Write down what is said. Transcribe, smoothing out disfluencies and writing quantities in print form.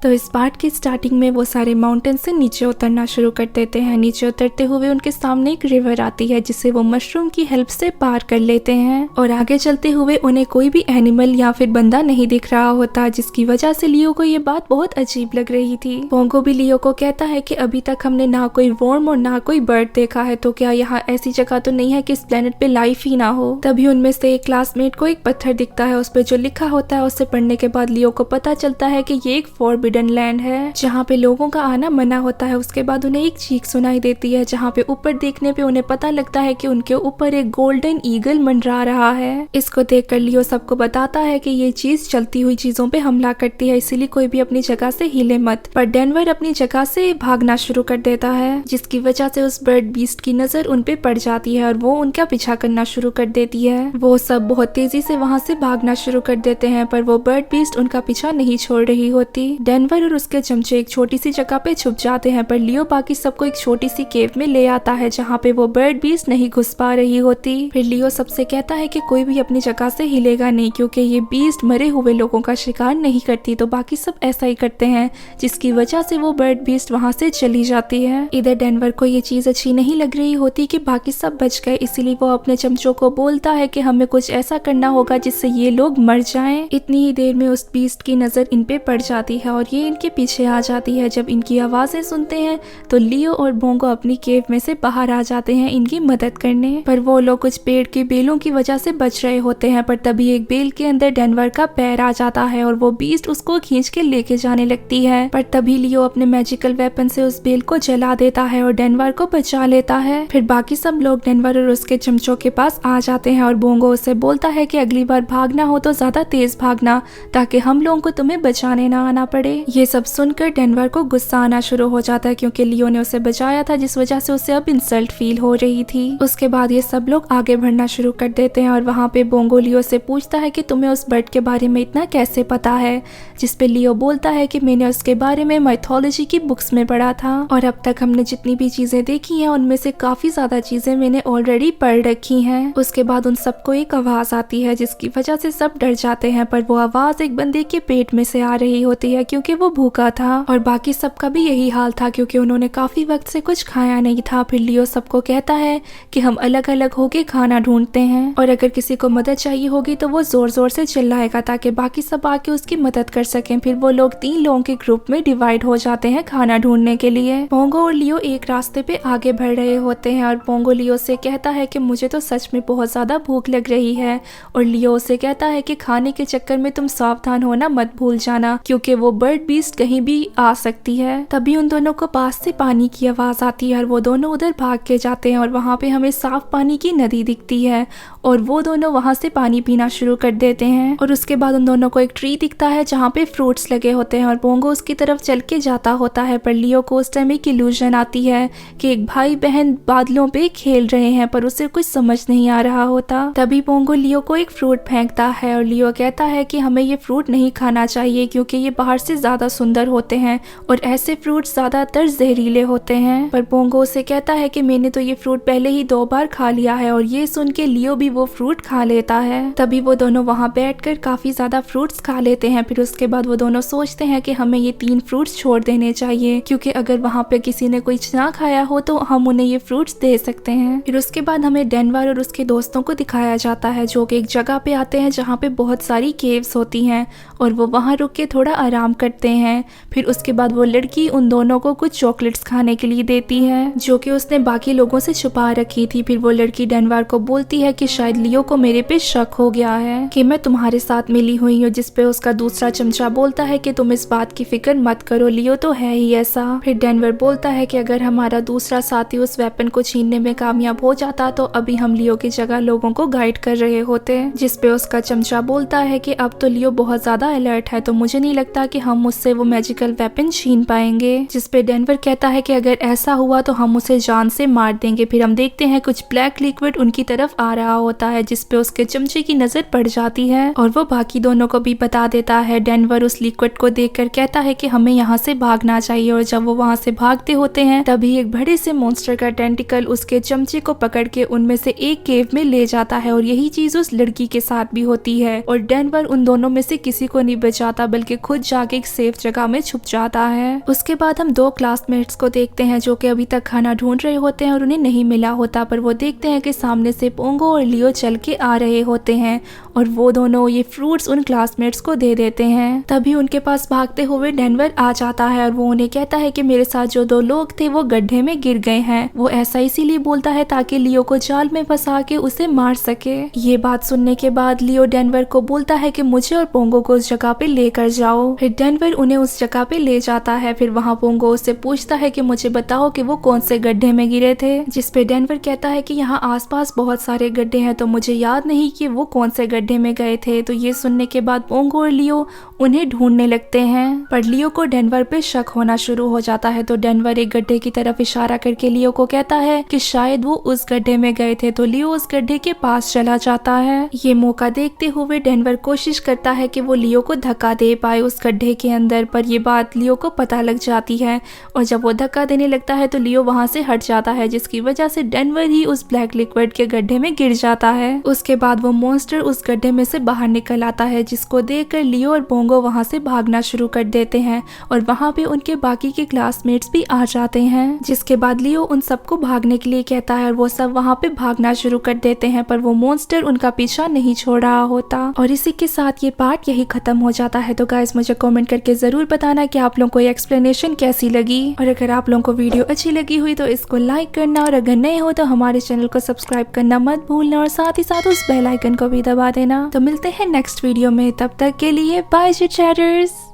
तो इस पार्ट की स्टार्टिंग में वो सारे माउंटेन से नीचे उतरना शुरू कर देते हैं। नीचे उतरते हुए उनके सामने एक रिवर आती है जिसे वो मशरूम की हेल्प से पार कर लेते हैं और आगे चलते हुए उन्हें कोई भी एनिमल या फिर बंदा नहीं दिख रहा होता, जिसकी वजह से लियो को ये बात बहुत अजीब लग रही थी। पोंगो भी लियो को कहता है कि अभी तक हमने ना कोई वर्म और ना कोई बर्ड देखा है, तो क्या यहाँ ऐसी जगह तो नहीं है कि इस प्लेनेट पे लाइफ ही ना हो। तभी उनमें से एक क्लासमेट को एक पत्थर दिखता है, उस पर जो लिखा होता है उससे पढ़ने के बाद लियो को पता चलता है कि ये एक फॉरबिडन लैंड है जहाँ पे लोगों का आना मना होता है। उसके बाद उन्हें एक चीख सुनाई देती है जहाँ पे ऊपर देखने पे उन्हें पता लगता है कि उनके ऊपर एक गोल्डन ईगल मंडरा रहा है। इसको देखकर लियो सबको बताता है कि ये चीज चलती हुई चीजों पे हमला करती है, इसीलिए कोई भी अपनी जगह से हिले मत। पर डेनवर अपनी जगह से भागना शुरू कर देता है, जिसकी वजह से उस बर्ड बीस्ट की नजर उन पे पड़ जाती है और वो उनका पीछा करना शुरू कर देती है। वो सब बहुत तेजी से वहाँ से भागना शुरू कर देते हैं, पर वो बर्ड बीस्ट उनका पीछा नहीं छोड़ रही होती। डेनवर और उसके चमचे एक छोटी सी जगह पे छुप जाते हैं, पर लियो बाकी सबको एक छोटी सी केव में ले आता है जहाँ पे वो बर्ड बीस्ट नहीं घुस पा रही होती। फिर लियो सबसे कहता है कि कोई भी अपनी जगह से हिलेगा नहीं, क्योंकि ये बीस्ट मरे हुए लोगों का शिकार नहीं करती, तो बाकी सब ऐसा ही करते हैं, जिसकी वजह से वो बर्ड बीस्ट वहाँ से चली जाती है। इधर डेनवर को ये चीज अच्छी नहीं लग रही होती कि बाकी सब बच गए, इसीलिए वो अपने चमचों को बोलता है कि हमें कुछ ऐसा करना होगा जिससे ये लोग मर जाएं। इतनी ही देर में उस बीस्ट की नजर इन पे पड़ जाती है और ये इनके पीछे आ जाती है। जब इनकी आवाजें सुनते हैं तो लियो और बोंगो अपनी केव में से बाहर आ जाते हैं इनकी मदद करने, पर वो लोग कुछ पेड़ के बेलों की वजह से बच रहे होते हैं। पर तभी एक बेल के अंदर डेनवर का पैर आ जाता है और वो बीस्ट उसको खींच के लेके जाने लगती है, पर तभी लियो अपने मैजिकल वेपन से उस बेल को जला देता है और डेनवर को बचा लेता है। फिर बाकी सब लोग डेनवर और उसके चमचों के पास आ जाते हैं और बोंगो उसे बोलता है कि अगली बार भागना हो तो ज्यादा तेज भागना, ताकि हम लोगों को तुम्हें बचाने ना आना पड़े। ये सब सुनकर डेनवर को गुस्सा आना शुरू हो जाता है, क्योंकि लियो ने उसे बचाया था, जिस वजह से उसे अब इंसल्ट फील हो रही थी। उसके बाद ये सब लोग आगे बढ़ना शुरू कर देते हैं और वहाँ पे बोंगो लियो से पूछता है कि तुम्हें उस बर्ड के बारे में इतना कैसे पता है, जिसपे लियो बोलता है कि मैंने उसके बारे में माइथोलॉजी की बुक्स में पढ़ा था और अब तक हमने जितनी भी चीजें देखी हैं उनमें से काफी ज्यादा चीजें मैंने ऑलरेडी पढ़ रखी हैं। उसके बाद उन सबको एक आवाज आती है जिसकी वजह से सब डर जाते हैं, पर वो आवाज एक बंदे के पेट में से आ रही होती है क्योंकि वो भूखा था और बाकी सबका भी यही हाल था क्योंकि उन्होंने काफी वक्त से कुछ खाया नहीं था। फिर लियो सबको कहता है कि हम अलग अलग होके खाना ढूंढते हैं और अगर किसी को मदद चाहिए होगी तो वो जोर जोर से चिल्लाएगा ताकि बाकी सब आके उसकी मदद कर सकें। फिर वो लोग 3 लोगों के ग्रुप में डिवाइड हो जाते हैं खाना ढूंढने के लिए। पोंगो और लियो एक रास्ते पे आगे बढ़ रहे होते हैं और पोंगो लियो से कहता है कि मुझे तो सच में बहुत ज्यादा भूख लग रही है और लियो उसे कहता है कि खाने के चक्कर में तुम सावधान होना मत भूल जाना, क्योंकि वो बर्ड बीस्ट कहीं भी आ सकती है। तभी उन दोनों को पास से पानी की आवाज आती है और वो दोनों उधर भाग के जाते हैं और वहाँ पे हमें साफ पानी की नदी दिखती है और वो दोनों वहाँ से पानी पीना शुरू कर देते हैं। और उसके बाद उन दोनों को एक ट्री दिखता है जहाँ पे फ्रूट्स लगे होते हैं और पोंगो उसकी तरफ चल के जाता होता है, पर लियो को उस टाइम एक इल्यूजन आती है कि एक भाई बहन बादलों पे खेल रहे हैं, पर उसे कुछ समझ नहीं आ रहा होता। तभी पोंगो लियो को एक फ्रूट फेंकता है और लियो कहता है कि हमें ये फ्रूट नहीं खाना चाहिए क्योंकि ये बाहर से ज्यादा सुंदर होते हैं और ऐसे फ्रूट ज्यादातर जहरीले होते हैं। पर पोंगो उसे कहता है कि मैंने तो ये फ्रूट पहले ही 2 बार खा लिया है और ये सुन के लियो भी वो फ्रूट खा लेता है। तभी वो दोनों वहाँ बैठकर काफी ज्यादा फ्रूट्स खा लेते हैं। फिर उसके बाद वो दोनों सोचते हैं कि हमें ये 3 फ्रूट्स छोड़ देने चाहिए क्योंकि अगर वहाँ पे किसी ने कुछ ना खाया हो तो हम उन्हें ये फ्रूट्स दे सकते हैं। फिर उसके बाद हमें डेनवर और उसके दोस्तों को दिखाया जाता है जो कि एक जगह पे आते हैं जहाँ पे बहुत सारी केव्स होती हैं और वो वहाँ रुक के थोड़ा आराम करते हैं। फिर उसके बाद वो लड़की उन दोनों को कुछ चॉकलेट्स खाने के लिए देती है जो कि उसने बाकी लोगों से छुपा रखी थी। फिर वो लड़की डेनवर को बोलती है कि शायद लियो को मेरे पे शक हो गया है कि मैं तुम्हारे साथ मिली हुई हूँ, जिसपे उसका दूसरा चमचा बोलता है कि तुम इस बात की फिक्र मत करो, लियो तो है ही ऐसा। फिर डेनवर बोलता है कि अगर हमारा दूसरा साथी उस वेपन को छीनने में कामयाब हो जाता तो अभी हम लियो की जगह लोगों को गाइड कर रहे होते, जिसपे उसका चमचा बोलता है कि अब तो लियो बहुत ज्यादा अलर्ट है तो मुझे नहीं लगता कि हम उससे वो मैजिकल वेपन छीन पाएंगे। जिसपे डेनवर कहता है कि अगर ऐसा हुआ तो हम उसे जान से मार देंगे। फिर हम देखते हैं कुछ ब्लैक लिक्विड उनकी तरफ आ रहा होता है, जिसपे उसके चमचे की नजर पड़ जाती है और वो बाकी दोनों को भी बता देता है। डेनवर उस लिक्विड को देखकर कहता है कि हमें यहाँ से भागना चाहिए और जब वो वहाँ से भागते होते हैं तभी एक बड़े से मॉन्स्टर का टेंटिकल उसके चमचे को पकड़ के उनमें से एक केव में ले जाता है और यही चीज उस लड़की के साथ भी होती है और डेनवर उन दोनों में से किसी को नहीं बचाता बल्कि खुद जाके एक सेफ जगह में छुप जाता है। उसके बाद हम दो क्लासमेट्स को देखते हैं जो कि अभी तक खाना ढूंढ रहे होते हैं और उन्हें नहीं मिला होता, पर वो देखते हैं कि सामने से पोंगो और लियो चल के आ रहे होते हैं और वो दोनों ये फ्रूट्स उन क्लासमेट्स को दे देते हैं। तभी उनके पास भागते हुए डेनवर आ जाता है और वो उन्हें कहता है कि मेरे साथ जो दो लोग थे वो गड्ढे में गिर गए हैं। वो ऐसा इसीलिए बोलता है ताकि लियो को जाल में फंसा के उसे मार सके। ये बात सुनने के बाद लियो डेनवर को बोलता है कि मुझे और पोंगो को उस जगह पे लेकर जाओ। फिर डेनवर उन्हें उस जगह पे ले जाता है। फिर वहाँ पोंगो उससे पूछता है कि मुझे बताओ कि वो कौन से गड्ढे में गिरे थे, जिस पे डेनवर कहता है कि यहाँ आसपास बहुत सारे गड्ढे हैं तो मुझे याद नहीं कि वो कौन से गड्ढे में गए थे। तो ये सुनने के बाद पोंगो और लियो उन्हें ढूंढने लगते हैं, पर लियो को डेनवर पे शक होना शुरू हो जाता है। तो डेनवर एक गड्ढे की तरफ इशारा करके लियो को कहता है कि शायद वो उस गड्ढे में गए थे। तो लियो उस गड्ढे के पास चला जाता है। ये मौका देखते हुए डेनवर कोशिश करता है कि वो लियो को धक्का दे पाए उस गड्ढे के अंदर, पर ये बात लियो को पता लग जाती है और जब वो धक्का देने लगता है तो लियो वहां से हट जाता है, जिसकी वजह से डेनवर ही उस ब्लैक लिक्विड के गड्ढे में गिर जाता है। उसके बाद वो मॉन्स्टर उस गड्ढे में से बाहर निकल आता है, जिसको देखकर लियो और पोंगो वहां से भागना शुरू कर देते हैं और वहां पे उनके बाकी के क्लासमेट्स भी आ जाते हैं। जिसके बाद लियो उन सबको भागने के लिए कहता है और वो सब वहां पे भागना शुरू कर देते हैं, पर वो मॉन्स्टर उनका पीछा नहीं छोड़ रहा होता। और इसी के साथ ये पार्ट यही खत्म हो जाता है। तो गाइस मुझे कमेंट करके जरूर बताना कि आप लोगों को ये एक्सप्लेनेशन कैसी लगी, और अगर आप लोगों को वीडियो अच्छी लगी हुई तो इसको लाइक करना, और अगर नए हो तो हमारे चैनल को सब्सक्राइब करना मत भूलना और साथ ही साथ उस बेल आइकन को भी दबा देना। तो मिलते हैं नेक्स्ट वीडियो में, तब तक के लिए बाय चिट चैटर्स।